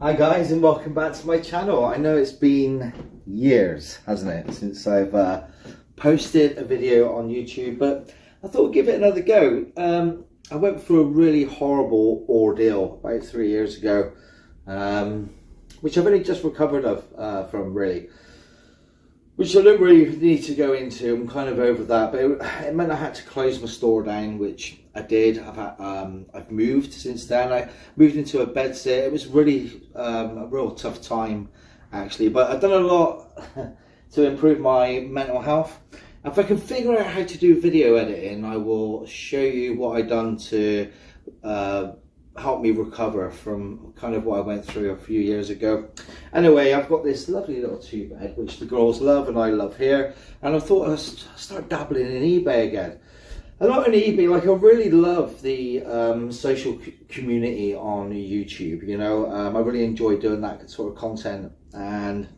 Hi guys, and welcome back to my channel. I know it's been years, hasn't it, since I've posted a video on YouTube, but I thought I'd give it another go. I went through a really horrible ordeal about 3 years ago, which I've only just recovered from, really. Which I don't really need to go into. I'm kind of over that, but it meant I had to close my store down, which I did. I've moved since then. I moved into a bed sit. It was really a real tough time, actually, but I've done a lot to improve my mental health. If I can figure out how to do video editing, I will show you what I've done to help me recover from kind of what I went through a few years ago. Anyway, I've got this lovely little 2-bed which the girls love and I love here, and I thought I'd start dabbling in eBay again. And not only eBay, like I really love the social community on YouTube, you know. I really enjoy doing that sort of content, and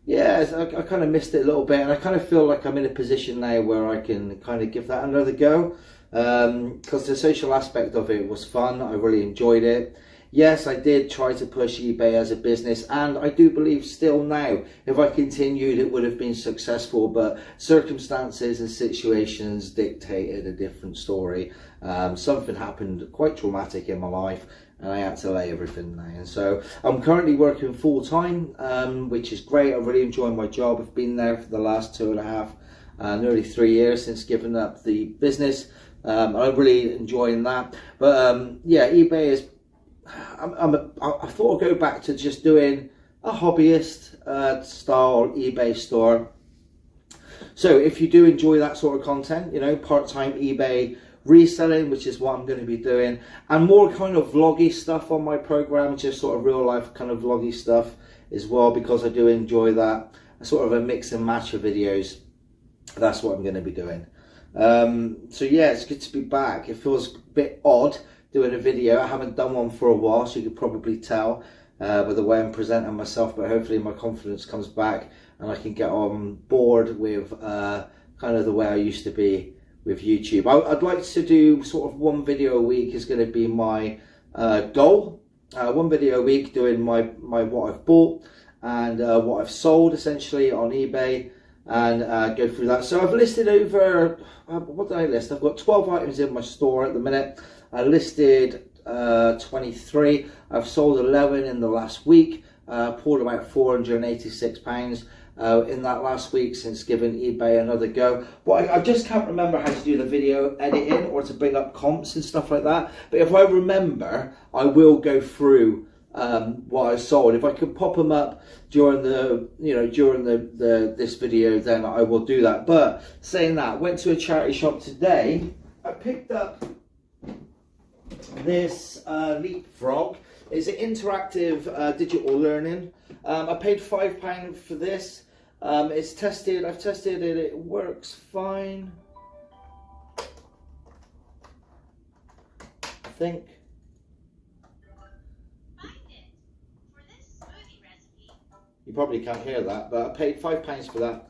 yeah, I kind of missed it a little bit, and I kind of feel like I'm in a position now where I can kind of give that another go, because the social aspect of it was fun. I really enjoyed it. Yes, I did try to push eBay as a business, and I do believe still now, if I continued, it would have been successful, but circumstances and situations dictated a different story. Something happened quite traumatic in my life, and I had to lay everything down. So I'm currently working full-time, which is great. I really enjoy my job. I've been there for the last 2.5, nearly 3 years since giving up the business. I'm really enjoying that. But yeah, eBay is, I thought I'd go back to just doing a hobbyist style eBay store. So if you do enjoy that sort of content, you know, part-time eBay reselling, which is what I'm going to be doing, and more kind of vloggy stuff on my program, just sort of real life kind of vloggy stuff as well, because I do enjoy that. Sort of a mix and match of videos. That's what I'm going to be doing. So yeah, it's good to be back. It feels a bit odd doing a video. I haven't done one for a while, so you could probably tell with the way I'm presenting myself, but hopefully my confidence comes back and I can get on board with kind of the way I used to be with YouTube. I'd like to do sort of one video a week is going to be my goal. One video a week doing my what I've bought and what I've sold essentially on eBay, and go through that. So I've listed over, what did I list? I've got 12 items in my store at the minute. I listed 23. I've sold 11 in the last week. Pulled about £486 in that last week since giving eBay another go. But I just can't remember how to do the video editing or to bring up comps and stuff like that. But if I remember, I will go through what I sold. If I could pop them up during the, you know, during this video, then I will do that. But saying that, went to a charity shop today. I picked up this Leapfrog. It's an interactive digital learning. I paid £5 for this. It's tested. I've tested it. It works fine, I think. You probably can't hear that, but I paid £5 for that.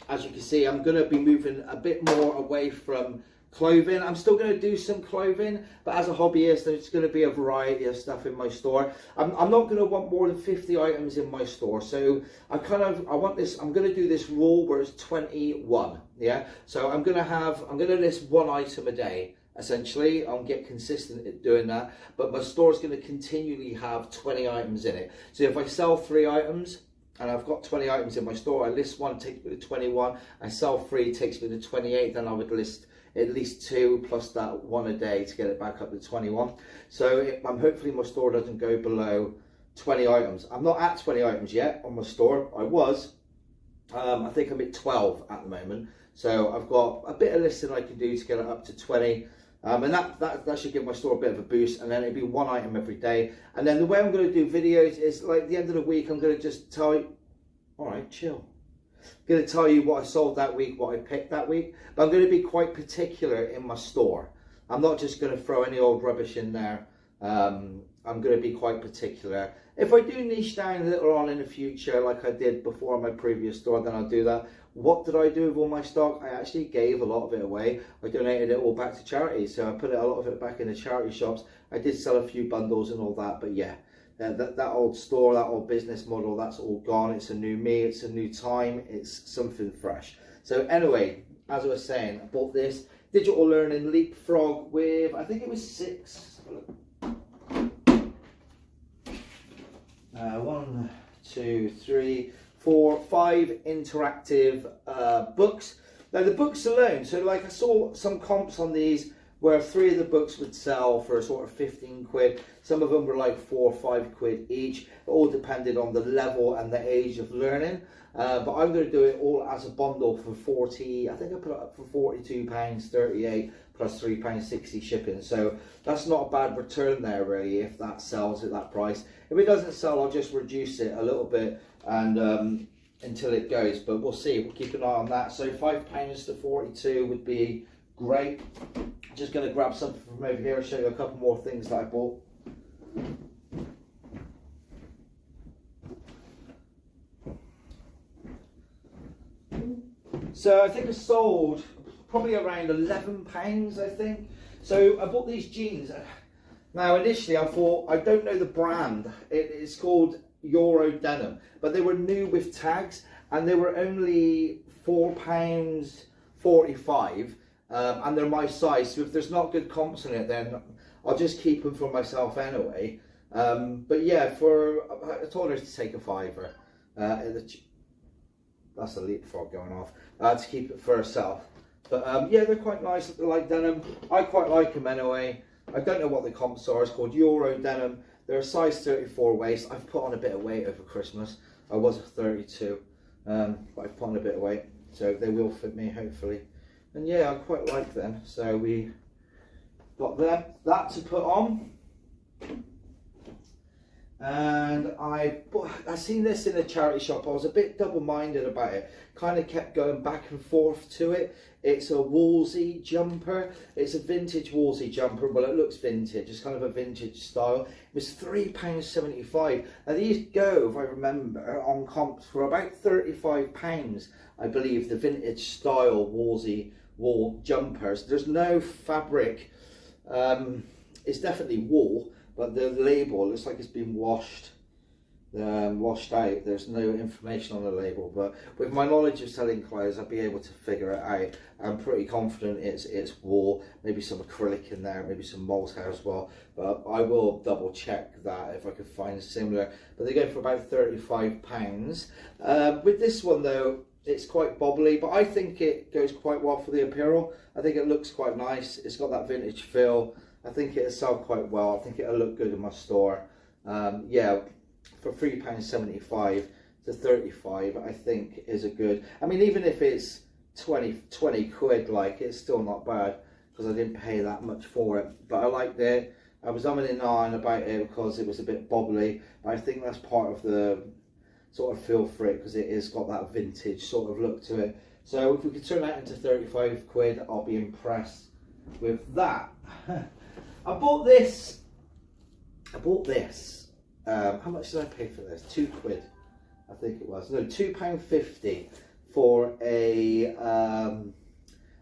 As you can see, I'm going to be moving a bit more away from clothing. I'm still going to do some clothing, but as a hobbyist, there's going to be a variety of stuff in my store. I'm not going to want more than 50 items in my store, so I want this. I'm going to do this rule where it's 21. Yeah, so I'm going to list one item a day. Essentially, I'll get consistent at doing that, but my store is going to continually have 20 items in it. So if I sell 3 items and I've got 20 items in my store, I list one, takes me to 21. I sell 3, takes me to 28. Then I would list at least 2 plus that 1 a day to get it back up to 21. So hopefully my store doesn't go below 20 items. I'm not at 20 items yet on my store. I was. I think I'm at 12 at the moment. So I've got a bit of listing I can do to get it up to 20. And that should give my store a bit of a boost, and then it'll be 1 item every day. And then the way I'm going to do videos is, like, at the end of the week, I'm going to just tell you, all right, chill. I'm going to tell you what I sold that week, what I picked that week. But I'm going to be quite particular in my store. I'm not just going to throw any old rubbish in there. I'm going to be quite particular. If I do niche down a little on in the future, like I did before my previous store, then I'll do that. What did I do with all my stock? I actually gave a lot of it away. I donated it all back to charity, so I put a lot of it back in the charity shops. I did sell a few bundles and all that, but yeah, that old store, that old business model, that's all gone. It's a new me, it's a new time, it's something fresh. So anyway, as I was saying, I bought this digital learning leapfrog with, I think it was 6. 1, 2, 3, 4, 5 interactive books. Now the books alone, so like I saw some comps on these where 3 of the books would sell for a sort of 15 quid. Some of them were like 4 or 5 quid each. It all depended on the level and the age of learning. But I'm going to do it all as a bundle for 40, I think I put it up for £42.38 plus £3.60 shipping. So that's not a bad return there really if that sells at that price. If it doesn't sell, I'll just reduce it a little bit and until it goes, but we'll see. We'll keep an eye on that. So £5 to 42 would be great. Just going to grab something from over here and show you a couple more things that I bought. So I think I sold probably around £11, I think. So I bought these jeans. Now initially I thought, I don't know the brand. It's called Euro Denim, but they were new with tags and they were only £4.45. And they're my size, so if there's not good comps in it, then I'll just keep them for myself anyway. But yeah, I told her to take a £5. That's a leapfrog going off, to keep it for herself. But yeah, they're quite nice, they're like denim. I quite like them anyway. I don't know what the comps are. It's called Euro Denim. They're a size 34 waist. I've put on a bit of weight over Christmas. I was a 32, but I've put on a bit of weight, so they will fit me hopefully. And yeah, I quite like them. So we got that to put on. And I seen this in a charity shop. I was a bit double-minded about it. Kind of kept going back and forth to it. It's a Wolsey jumper. It's a vintage Wolsey jumper. Well, it looks vintage. It's kind of a vintage style. It was £3.75. Now these go, if I remember, on comps for about £35, I believe, the vintage style Wolsey wool jumpers. There's no fabric. It's definitely wool, but the label looks like it's been washed out. There's no information on the label, but with my knowledge of selling clothes, I'll be able to figure it out. I'm pretty confident it's wool, maybe some acrylic in there, maybe some mohair as well, but I will double check that if I could find similar. But they go for about £35. With this one though, it's quite bobbly, but I think it goes quite well for the apparel. I think it looks quite nice. It's got that vintage feel. I think it'll sell quite well. I think it'll look good in my store. Yeah, for £3.75 to 35, I think is a good. I mean, even if it's 20 quid, like, it's still not bad because I didn't pay that much for it. But I liked it. I was umming and ahhing about it because it was a bit bobbly. But I think that's part of the sort of feel for it because it has got that vintage sort of look to it. So if we could turn that into 35 quid, I'll be impressed with that. I bought this. How much did I pay for this? 2 quid, I think it was. No, £2.50 for a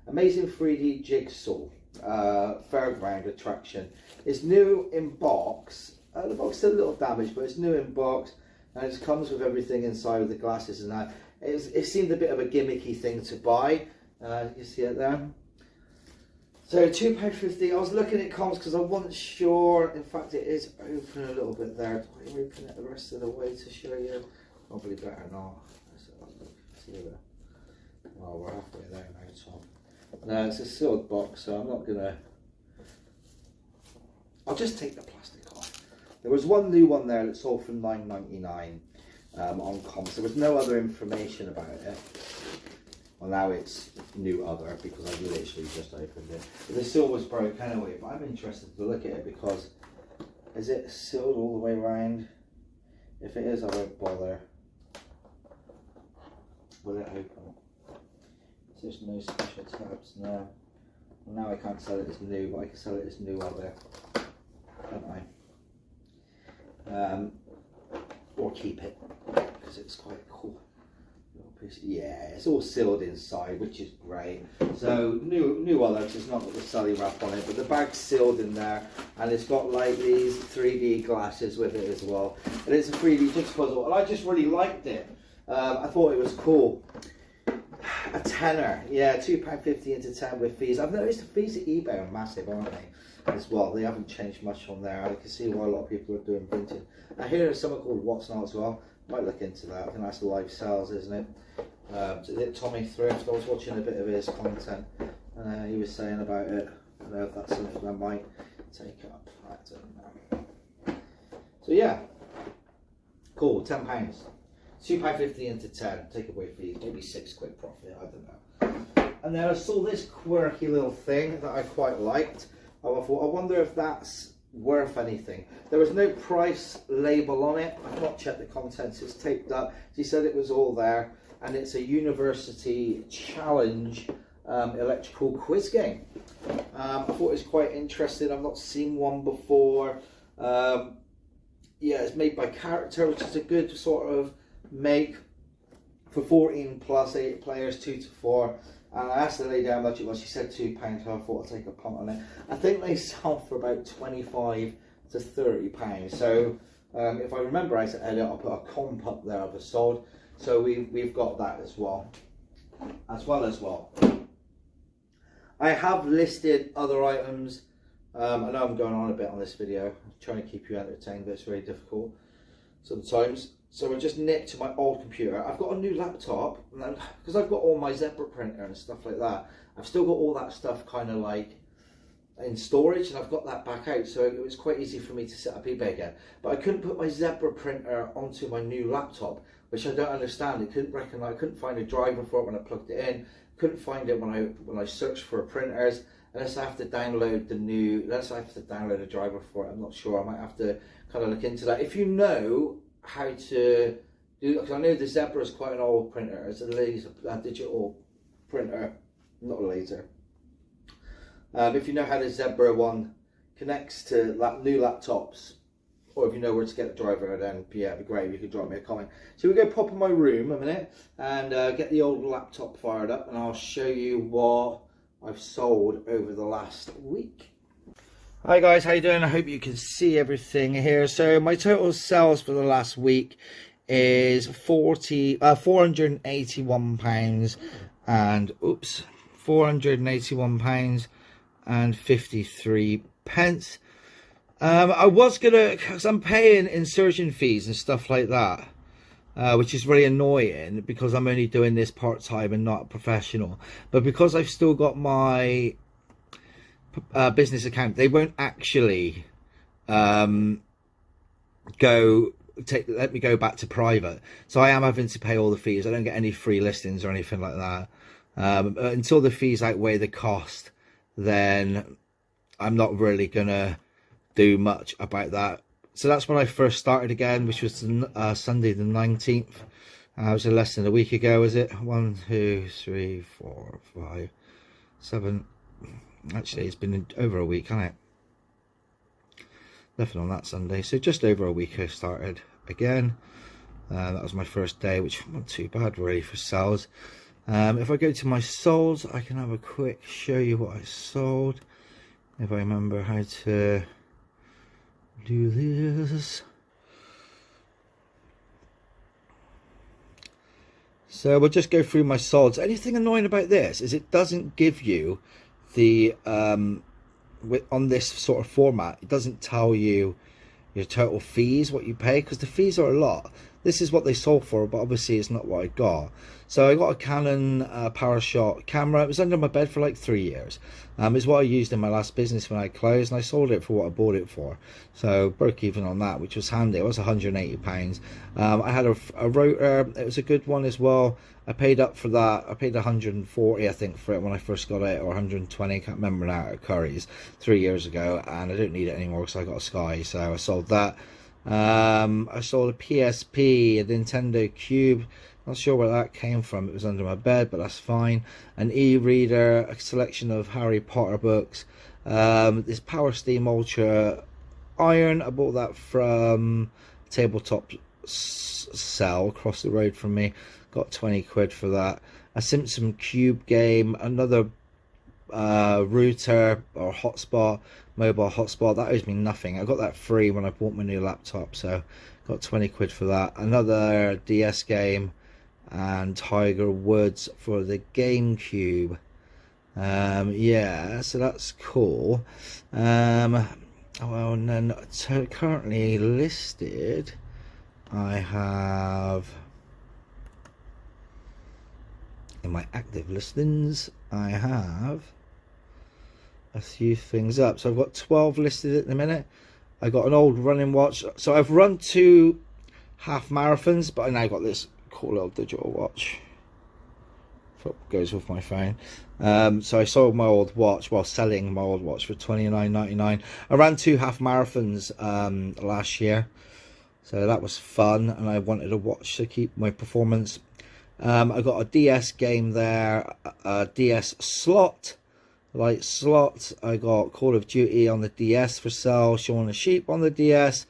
amazing 3D jigsaw fairground attraction. It's new in box. The box is a little damaged, but it's new in box. And it comes with everything inside with the glasses and that. It seemed a bit of a gimmicky thing to buy. You see it there? So £2.50. I was looking at comps because I wasn't sure. In fact, it is open a little bit there. Do I open it the rest of the way to show you? Probably better not. Let's see there. Well, we're halfway there now, Tom. No, it's a sealed box, so I'm not gonna. I'll just take the plastic off. There was one new one there that sold for £9.99 on comps. There was no other information about it. Well, now it's new other because I literally just opened it. But the seal was broke anyway, but I'm interested to look at it because is it sealed all the way around? If it is, I won't bother. Will it open? There's no special tabs now. Well, now I can't sell it as new, but I can sell it as new other, can't I? Or keep it because it's quite a cool little Yeah, it's all sealed inside, which is great. So new wallet, it's not got the celly wrap on it, but the bag's sealed in there, and it's got like these 3D glasses with it as well. And it's a 3D jigsaw puzzle, and I just really liked it. I thought it was cool. A tenner, yeah, £2.50 into 10 with fees. I've noticed the fees at eBay are massive, aren't they? As well, they haven't changed much on there. I can see why a lot of people are doing vintage. I hear there's something called What's Not as well. Might look into that. I think that's live sales, isn't it? Is it Tommy Thrift? I was watching a bit of his content, and he was saying about it. I don't know if that's something I might take up. I don't know. So yeah, cool. £10, £2.50 into 10. Take away fees, maybe £6 profit. I don't know. And then I saw this quirky little thing that I quite liked. I thought, I wonder if that's worth anything. There was no price label on it. I've not checked the contents. It's taped up. She said it was all there, and it's a university challenge electrical quiz game. I thought it was quite interesting. I've not seen one before. Yeah, it's made by Character, which is a good sort of make for 14 plus 8 players, 2 to 4. And I asked the lady how much it was. She said £2, so I thought I'd take a punt on it. I think they sell for about 25 to £30. So if I remember right, I'll put a comp up there of a sold. So we've got that as well. I have listed other items. I know I'm going on a bit on this video. I'm trying to keep you entertained, but it's very difficult sometimes. So I just nipped to my old computer. I've got a new laptop, because I've got all my Zebra printer and stuff like that. I've still got all that stuff kind of like in storage, and I've got that back out, so it was quite easy for me to set up eBay again. But I couldn't put my Zebra printer onto my new laptop, which I don't understand. It couldn't recognize. I couldn't find a driver for it when I plugged it in. Couldn't find it when I searched for printers. Unless I have to download a driver for it. I'm not sure. I might have to kind of look into that. If you know how to do, because I know the Zebra is quite an old printer. It's a laser, a digital printer, not a laser. If you know how the Zebra one connects to new laptops, or if you know where to get the driver, then yeah, it'd be great if you could drop me a comment. So we're going to pop in my room a minute and get the old laptop fired up, and I'll show you what I've sold over the last week. Hi guys, how you doing? I hope you can see everything here. So my total sales for the last week is £481 and £481 and 53 pence. I was gonna, because I'm paying insertion fees and stuff like that, which is really annoying because I'm only doing this part-time and not professional. But because I've still got my business account, they won't actually let me go back to private, so I am having to pay all the fees. I don't get any free listings or anything like that. Until the fees outweigh the cost, then I'm not really gonna do much about that. So that's when I first started again, which was Sunday the 19th. It was less than a week ago, is it? 1, 2, 3, 4, 5, 7. Actually, it's been over a week, hasn't it? Nothing on that Sunday, so just over a week I started again. That was my first day, which wasn't too bad really for sales. If I go to my solds, I can have a quick show you what I sold, if I remember how to do this. So we'll just go through my solds. Anything annoying about this is it doesn't give you the on this sort of format, it doesn't tell you your total fees, what you pay, because the fees are a lot. This is what they sold for, but obviously it's not what I got. So I got a Canon PowerShot camera. It was under my bed for like 3 years. It's what I used in my last business when I closed, and I sold it for what I bought it for. So broke even on that, which was handy. It was £180. I had a rotor. It was a good one as well. I paid up for that. I paid 140, I think, for it when I first got it, or 120. I can't remember now, at Curry's 3 years ago, and I don't need it anymore because I got a Sky, so I sold that. I sold a PSP, a Nintendo Cube. Not sure where that came from. It was under my bed, but that's fine. An e-reader, a selection of Harry Potter books. This Power Steam Ultra iron. I bought that from Tabletop Sell across the road from me. got 20 quid for that. A Simpson Cube game, another router or hotspot, mobile hotspot, that owes me nothing. I got that free when I bought my new laptop, so got 20 quid for that. Another DS game and Tiger Woods for the GameCube. Yeah, so that's cool. Well, and then currently listed, I have in my active listings, I have a few things up. So I've got 12 listed at the minute. I got an old running watch. So I've run 2 half marathons, but I now got this cool little digital watch. Goes with my phone. So I sold my old watch, while selling my old watch for $29.99. I ran 2 half marathons last year, so that was fun, and I wanted a watch to keep my performance. I got a DS game there, a DS slot, light slot. I got Call of Duty on the DS for sale, Shaun of the Sheep on the DS.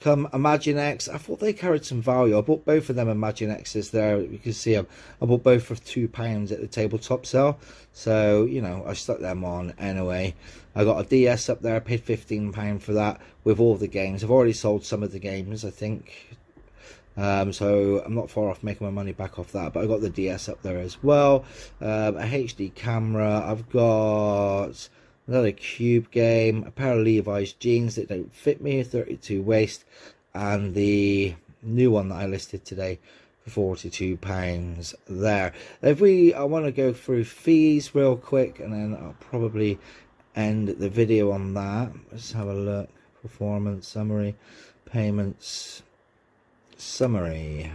Come Imagine X. I thought they carried some value. I bought both of them Imagine X's there. You can see them. I bought both for £2 at the tabletop sale. So, you know, I stuck them on anyway. I got a DS up there. I paid £15 for that with all the games. I've already sold some of the games, I think. So I'm not far off making my money back off that. But I got the DS up there as well. A HD camera. I've got another Cube game, a pair of Levi's jeans that don't fit me, 32 waist, and the new one that I listed today for £42 there. I want to go through fees real quick, and then I'll probably end the video on that. Let's have a look. Performance summary, payments summary.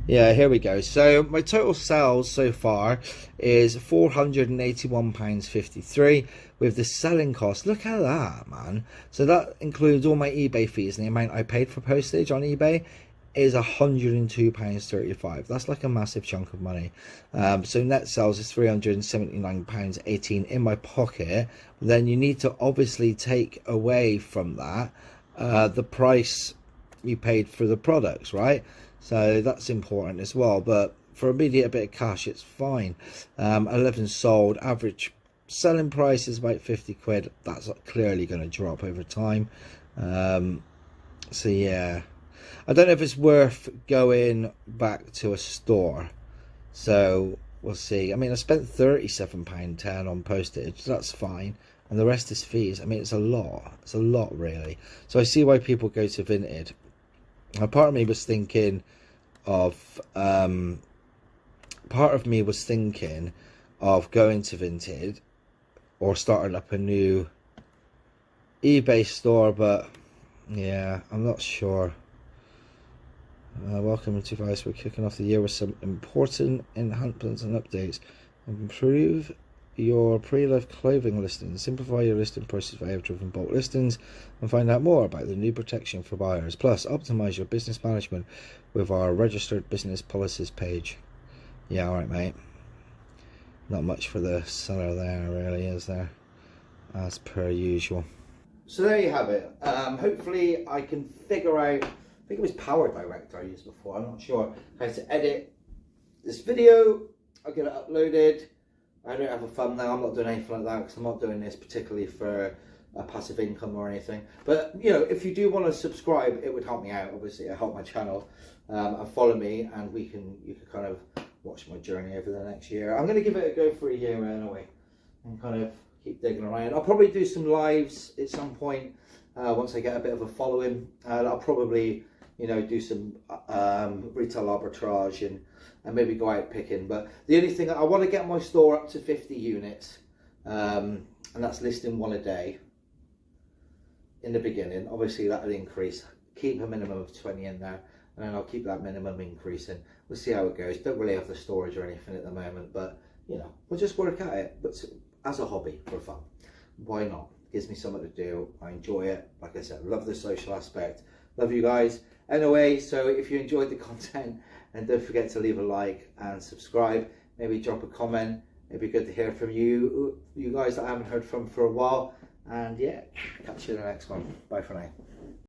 Yeah, here we go. So my total sales so far is £481.53 with the selling cost. Look at that, man. So that includes all my eBay fees, and the amount I paid for postage on eBay is £102.35. That's like a massive chunk of money. So net sales is £379.18 in my pocket. Then you need to obviously take away from that the price you paid for the products, right? So that's important as well. But for immediate bit of cash, it's fine. 11 sold. Average selling price is about 50 quid. That's clearly going to drop over time. So yeah, I don't know if it's worth going back to a store. So we'll see. I mean, I spent £37.10 on postage. That's fine. And the rest is fees. I mean, it's a lot. It's a lot, really. So I see why people go to Vinted. Now, part of me was thinking of going to Vinted or starting up a new eBay store, but yeah, I'm not sure. Welcome to Vice. We're kicking off the year with some important enhancements and updates. Improve your pre-loved clothing listings, simplify your listing process for driven bulk listings, and find out more about the new protection for buyers. Plus, optimize your business management with our registered business policies page. Yeah, alright, mate. Not much for the seller there, really, is there? As per usual. So there you have it. Hopefully I can figure out, I think it was Power Director I used before, I'm not sure how to edit this video. I'll get it uploaded. I don't have a thumbnail, I'm not doing anything like that because I'm not doing this particularly for a passive income or anything. But, you know, if you do want to subscribe, it would help me out. Obviously, it'll help my channel. And follow me, and you can kind of watch my journey over the next year. I'm going to give it a go for a year anyway and kind of keep digging around. I'll probably do some lives at some point once I get a bit of a following. I'll probably, you know, do some retail arbitrage and maybe go out picking. But the only thing, I want to get my store up to 50 units, and that's listing 1 a day in the beginning. Obviously that'll increase, keep a minimum of 20 in there, and then I'll keep that minimum increasing. We'll see how it goes. Don't really have the storage or anything at the moment, but you know, we'll just work at it, but as a hobby for fun. Why not? Gives me something to do. I enjoy it. Like I said, love the social aspect. Love you guys. Anyway, so if you enjoyed the content, and don't forget to leave a like and subscribe. Maybe drop a comment. It'd be good to hear from you guys that I haven't heard from for a while. And yeah, catch you in the next one. Bye for now.